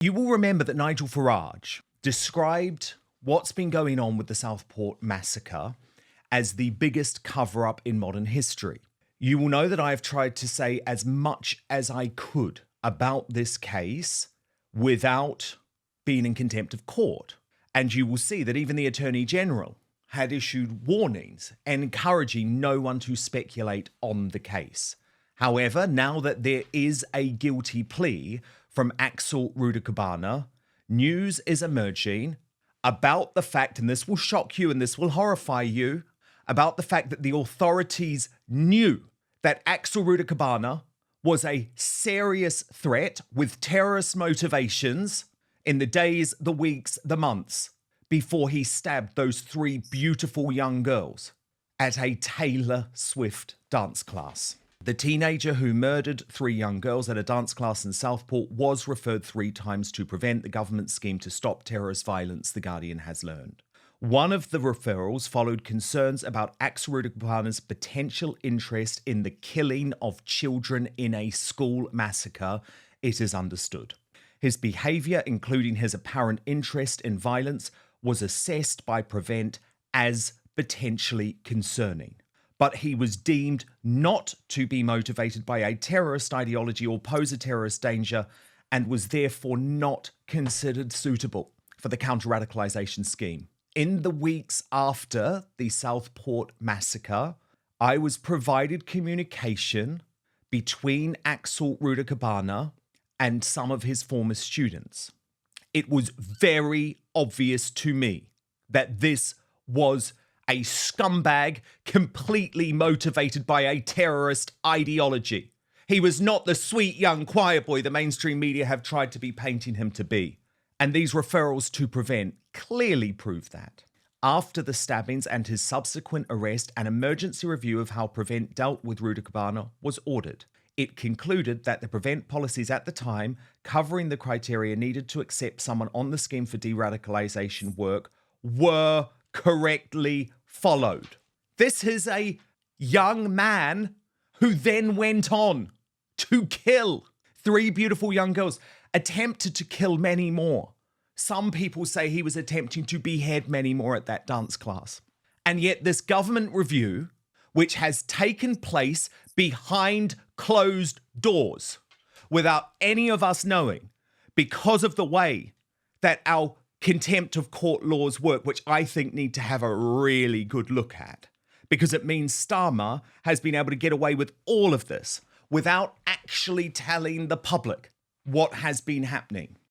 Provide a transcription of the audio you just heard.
You will remember that Nigel Farage described what's been going on with the Southport massacre as the biggest cover-up in modern history. You will know that I have tried to say as much as I could about this case without being in contempt of court. And you will see that even the Attorney General had issued warnings encouraging no one to speculate on the case. However, now that there is a guilty plea from Axel Rudakubana, news is emerging about the fact, and this will shock you and this will horrify you, about the fact that the authorities knew that Axel Rudakubana was a serious threat with terrorist motivations in the days, the weeks, the months before he stabbed those 3 beautiful young girls at a Taylor Swift dance class. The teenager who murdered 3 young girls at a dance class in Southport was referred 3 times to prevent the government's scheme to stop terrorist violence, The Guardian has learned. One of the referrals followed concerns about Axel Rudakubana's potential interest in the killing of children in a school massacre, it is understood. His behaviour, including his apparent interest in violence, was assessed by Prevent as potentially concerning. But he was deemed not to be motivated by a terrorist ideology or pose a terrorist danger, and was therefore not considered suitable for the counter-radicalisation scheme. In the weeks after the Southport massacre, I was provided communication between Axel Rudakubana and some of his former students. It was very obvious to me that this was a scumbag completely motivated by a terrorist ideology. He was not the sweet young choir boy the mainstream media have tried to be painting him to be. And these referrals to Prevent clearly prove that. After the stabbings and his subsequent arrest, an emergency review of how Prevent dealt with Rudakubana was ordered. It concluded that the Prevent policies at the time, covering the criteria needed to accept someone on the scheme for de-radicalisation work, were correctly followed. This is a young man who then went on to kill 3 beautiful young girls, attempted to kill many more. Some people say he was attempting to behead many more at that dance class. And yet this government review, which has taken place behind closed doors, without any of us knowing, because of the way that our contempt of court laws work, which I think need to have a really good look at, because it means Starmer has been able to get away with all of this without actually telling the public what has been happening.